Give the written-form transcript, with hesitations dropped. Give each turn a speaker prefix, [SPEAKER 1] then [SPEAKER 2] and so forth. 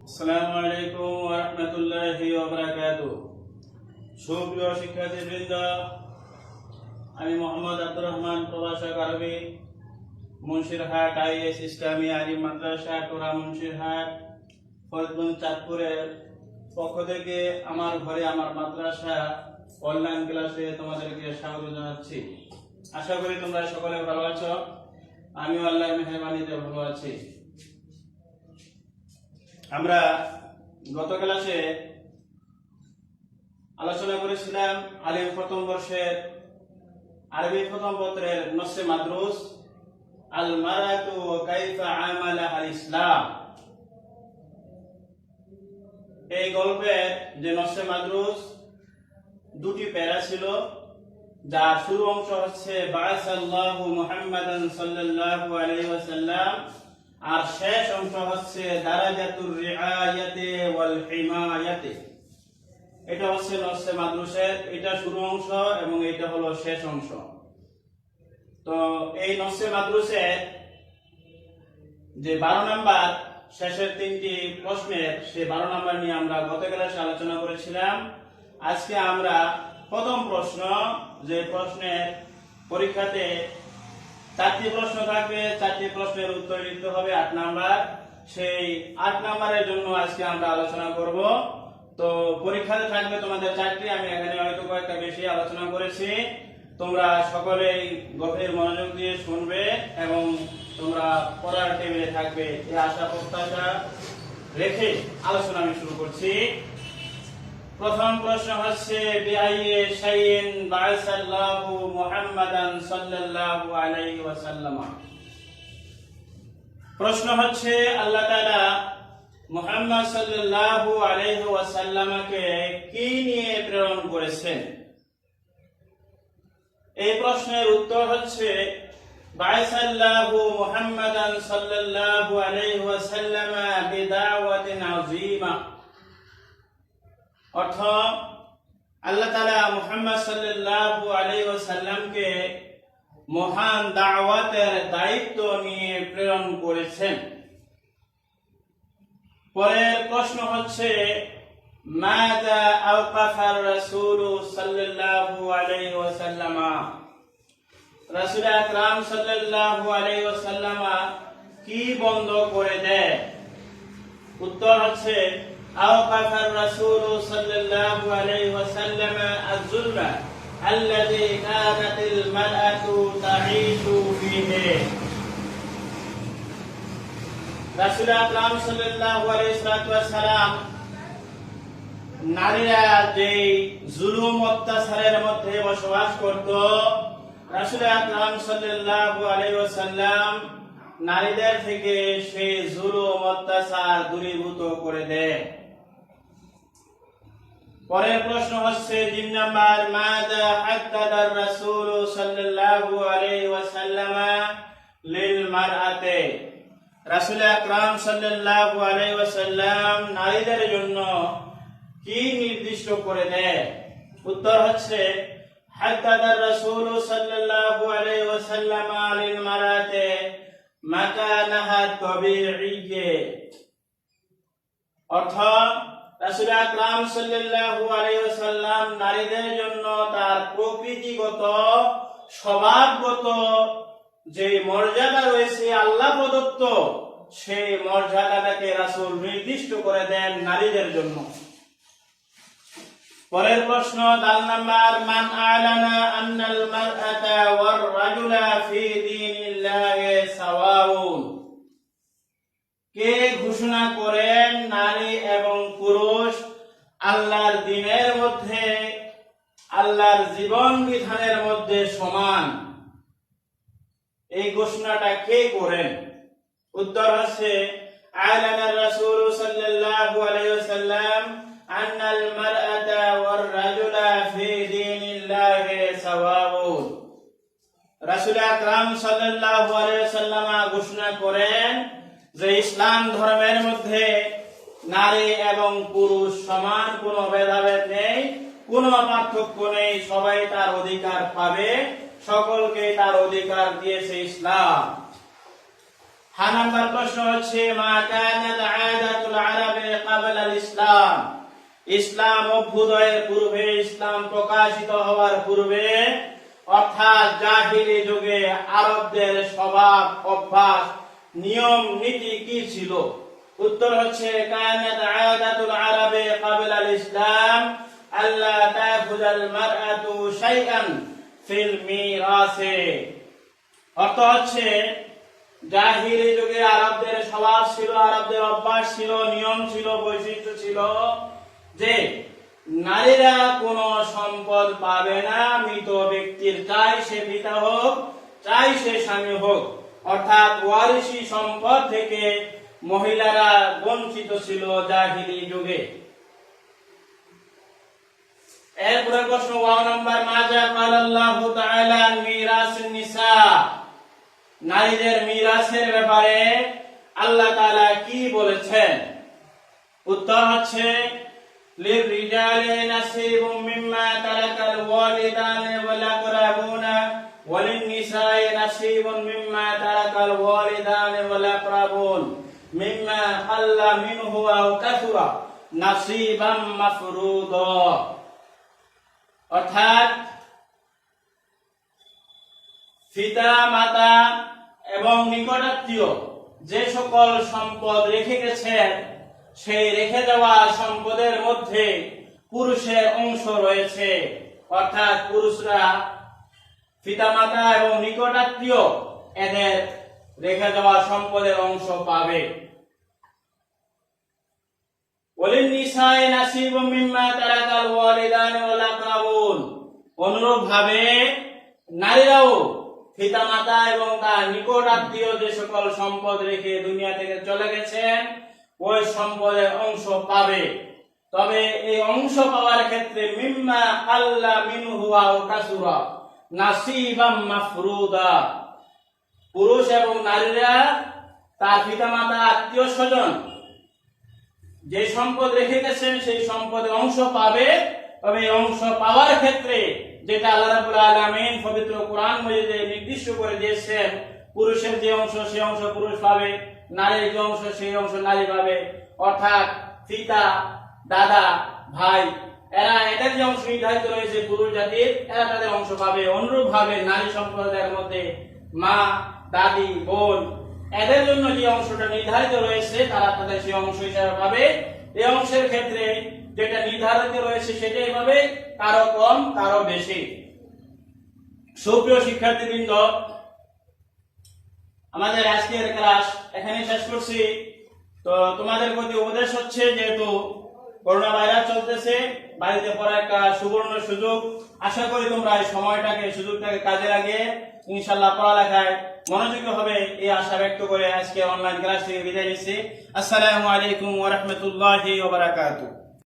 [SPEAKER 1] আসসালামু আলাইকুম ওয়া রাহমাতুল্লাহি ওয়া বারাকাতুহু। সুপ্রিয় শিক্ষার্থীবৃন্দ, আমি মোহাম্মদ আব্দুর রহমান, প্রভাষক আরবি, মুন্সিরহাট আইএস ইসলামী আলিম মাদ্রাসা, টোরা মুন্সিরহাট, ফরিদগঞ্জ, চাঁদপুরের পক্ষ থেকে আমার ঘরে আমার মাদ্রাসা অনলাইন ক্লাসে তোমাদেরকে স্বাগত জানাচ্ছি। আশা করি তোমরা সকলে ভালো আছো। আমি আল্লাহর মেহেরবানিতে ভালো আছি। আমরা গত ক্লাসে আলোচনা করেছিলাম আলিম প্রথম বর্ষের আরবি প্রথম পত্রের নসে মাদ্রুস আল মারাতু ওয়া কাইফা আমালাহা আল ইসলাম। এই গল্পের যে নসে মাদ্রুস দুটি প্যারা ছিল, যার শুরু অংশ হচ্ছে বাআসাল্লাহু মুহাম্মাদান সাল্লাল্লাহু আলাইহি ওয়াসাল্লাম, আর শেষ অংশ হচ্ছে দারাজাতুর রিআয়াতি ওয়াল হিমায়াতি। এটা হচ্ছে নসে মাদ্রুসের এটা শুরু অংশ এবং এটা হলো শেষ অংশ। তো এই নসে মাদ্রুসের যে 12 নাম্বার শেষের তিনটি প্রশ্নের সেই 12 নাম্বার নিয়ে আমরা গত ক্লাসে আলোচনা করেছিলাম। আজকে আমরা প্রথম প্রশ্ন, যে প্রশ্নের পরীক্ষাতে 4টি প্রশ্ন থাকবে, 4টি প্রশ্নের উত্তর লিখতে হবে 8 নাম্বার। সেই 8 নাম্বারের জন্য আজকে আমরা আলোচনা করব। তো পরীক্ষাতে থাকবে তোমাদের 4টি, আমি এখানে হয়তো কয়েকটা বেশি আলোচনা করেছি। তোমরা সকলেই গভীর মনোযোগ দিয়ে শুনবে এবং তোমরা পড়ার টেবিলে থাকবে, এই আশা প্রত্যাশা রেখে আলোচনা আমি শুরু করছি। প্রথম প্রশ্ন হচ্ছে বিআইয়ি শাইইন বাআসাল্লাহু মুহাম্মাদান সাল্লাল্লাহু আলাইহি ওয়াসাল্লাম। প্রশ্ন হচ্ছে আল্লাহ তাআলা মুহাম্মদ সাল্লাল্লাহু আলাইহি ওয়াসাল্লামকে কি নিয়ে প্রেরণ করেছেন? এই প্রশ্নের উত্তর হচ্ছে বাআসাল্লাহু মুহাম্মাদান সাল্লাল্লাহু আলাইহি ওয়াসাল্লাম বিদাওয়াতিন আযীমা। অর্থ, আল্লাহ তাআলা মুহাম্মদ সাল্লাল্লাহু আলাইহি ওয়াসাল্লামকে মহান দাওয়াতের দায়িত্ব নিয়ে প্রেরণ করেছেন। পরের প্রশ্ন হচ্ছে মাযা আওকাফার রাসূল সাল্লাল্লাহু আলাইহি ওয়াসাল্লাম। রাসূল আকরাম সাল্লাল্লাহু আলাইহি ওয়াসাল্লাম কি বন্ধ করে দেয়? উত্তর হচ্ছে আওকাফার রাসূল সাল্লাল্লাহু আলাইহি ওয়াসাল্লাম আয-যুলমা আল্লাযী কানাতিল মারআতু তাঈশু ফীহি। রাসূল আকরাম সাল্লাল্লাহু আলাইহি ওয়াসাল্লাম নারীরা যে জুলুম অত্যাচারের মধ্যে বসবাস করত, রাসূল আকরাম সাল্লাল্লাহু আলাইহি ওয়াসাল্লাম নারীদের থেকে সেই জুলুম অত্যাচার দূরীভূত করে দেয়। পরের প্রশ্ন হচ্ছে 3 নাম্বার মাযা হাদ্দাদার রাসূল সাল্লাল্লাহু আলাইহি ওয়াসাল্লাম লিল মারআতি। রাসূল আকরাম সাল্লাল্লাহু আলাইহি ওয়াসাল্লাম নারীদের জন্য কি নির্দিষ্ট করে দেয়? উত্তর হচ্ছে হাদ্দাদার রাসূল সাল্লাল্লাহু আলাইহি ওয়াসাল্লাম লিল মারআতি মাকানাহা তাবিঈয়্যা। অর্থ, রাসূল আকরাম সাল্লাল্লাহু আলাইহি ওয়াসাল্লাম নারীদের জন্য তার প্রকৃতিগত স্বভাবগত যে মর্যাদা রয়েছে আল্লাহ প্রদত্ত, সেই মর্যাদাটাকে রাসূল নির্দিষ্ট করে দেন নারীদের জন্য। পরের প্রশ্ন 4 নাম্বার মান আলানা আন্নাল মারআতা ওয়ার রাজুলা ফি দীনিল্লাহি সাওয়াউন। কে ঘোষণা করেন নারী এবং পুরুষ আল্লাহর দ্বীনের মধ্যে, আল্লাহর জীবন বিধানের মধ্যে সমান? এই ঘোষণাটা কে করেন? উত্তর হচ্ছে আলানার রাসূল সাল্লাল্লাহু আলাইহি ওয়াসাল্লাম আন্নাল মারআতা ওয়ার রাজুলা ফি দীনিল্লাহি সাওয়াউন। রাসূল আকরাম সাল্লাল্লাহু আলাইহি ওয়াসাল্লাম ঘোষণা করেন যে ইসলাম ধর্মের মধ্যে নারী এবং পুরুষ সমান, কোনো ভেদাভেদ নেই, কোনো পার্থক্য নেই, সবাই তার অধিকার পাবে, সকলকে তার অধিকার দিয়েছে ইসলাম। 5 নাম্বার প্রশ্ন হচ্ছে মা কানাত আদাতুল আরাবি قبل الإسلام ইসলাম অভ্যুদয়ের পূর্বে, ইসলাম প্রকাশিত হওয়ার পূর্বে, অর্থাৎ জাহিলি যুগে আরবদের স্বভাব, অভ্যাস, নিয়ম নীতি কি ছিল? উত্তর হচ্ছে কানাত আদাতুল আরাবে ক্বাবলা আল ইসলাম আল্লা তাখুযাল মারআতু শাইআন ফিল মিরাসে। অর্থ হচ্ছে জাহিলি যুগে আরবদের স্বভাব ছিল, আরবদের অভ্যাস ছিল, নিয়ম ছিল, বৈশিষ্ট্য ছিল যে নারীরা কোনো সম্পদ পাবে না মৃত ব্যক্তির, চাই সে পিতা হোক, চাই সে স্বামী হোক, অর্থাৎ ওয়ারিসি সম্পদ থেকে মহিলারা বঞ্চিত ছিল জাহিলি যুগে। এরপরে প্রশ্ন 1 নম্বর, মাজা ক্বালাল্লাহু তাআলা আন মিরাসিন নিসা, নারীদের মিরাসের ব্যাপারে আল্লাহ তাআলা কি বলেছেন? উত্তর হচ্ছে লিররিজালি নাসিবুম মিম্মা তারাকাল ওয়ালিদানি ওয়াল আকরাবুনা ওয়ালিন-নিসাই নাসিবুম মিম্মা তারাকাল ওয়ালিদানি ওয়াল আকরাবুন মিম্মা কাল্লা মিনহু আও কাসুরা নাসিবাম মাফরুদা। অর্থাৎ পিতা মাতা এবং নিকটাত্মীয় যে সকল সম্পদ রেখে গেছেন, সেই রেখে যাওয়া সম্পদের মধ্যে পুরুষের অংশ রয়েছে, অর্থাৎ পুরুষরা পিতামাতা এবং নিকটাত্মীয় এদের রেখে যাওয়া সম্পদের অংশ পাবে। ওয়ালিন-নিসাই নাসিবুম মিম্মা তারাকাল ওয়ালিদানি ওয়াল আকরাবুন, অনুরূপভাবে নারীরাও পিতামাতা এবং তার নিকটাত্মীয় যে সকল সম্পদ রেখে দুনিয়া থেকে চলে গেছেন, ওই সম্পদের অংশ পাবে। তবে এই অংশ পাওয়ার ক্ষেত্রে মিম্মা কাল্লা মিনহু আও কাসুরা নাসিবাম মাফরুদা, পুরুষ এবং নারীরা তার পিতামাতা, আত্মীয় স্বজন যে সম্পদ রেখে গেছেন সেই সম্পদের অংশ পাবে। তবে এই অংশ পাওয়ার ক্ষেত্রে যেটা আল্লাহ রাব্বুল আলামিন পবিত্র কোরআন মজিদে নির্দিষ্ট করে দিয়েছেন, পুরুষের যে অংশ সেই অংশ পুরুষ পাবে, নারীর যে অংশ সেই অংশ নারী পাবে। অর্থাৎ পিতা, দাদা, ভাই এদের যে অংশ নির্ধারিত রয়েছে পুরুষ জাতির, এরা তাদের অংশ পাবে। অনুরূপ ভাবে নারী সম্প্রদায়ের মধ্যে মা, দাদি, বোন এদের জন্য যে অংশটা নির্ধারিত রয়েছে তারা তাদের সেই অংশ হিসাবে পাবে। এই অংশের ক্ষেত্রে যেটা নির্ধারিত রয়েছে সেটাই পাবে, কারো কম কারো বেশি। সুপ্রিয় শিক্ষার্থীবৃন্দ, আমাদের আজকের ক্লাস এখানে শেষ করছি। তো তোমাদের প্রতি উপদেশ হচ্ছে, যেহেতু করোনা ভাইরাস চলতেছে, বাড়িতে পড়ার একটা সুবর্ণ সুযোগ, আশা করি তোমরা এই সময়টাকে, সুযোগটাকে কাজে লাগিয়ে ইনশাআল্লাহ পড়ালেখায় মনোযোগী হবে, এই আশা ব্যক্ত করে আজকে অনলাইন ক্লাস থেকে বিদায় নিচ্ছি। আসসালামু আলাইকুম ওয়া রাহমাতুল্লাহি ওয়া বারাকাতুহু।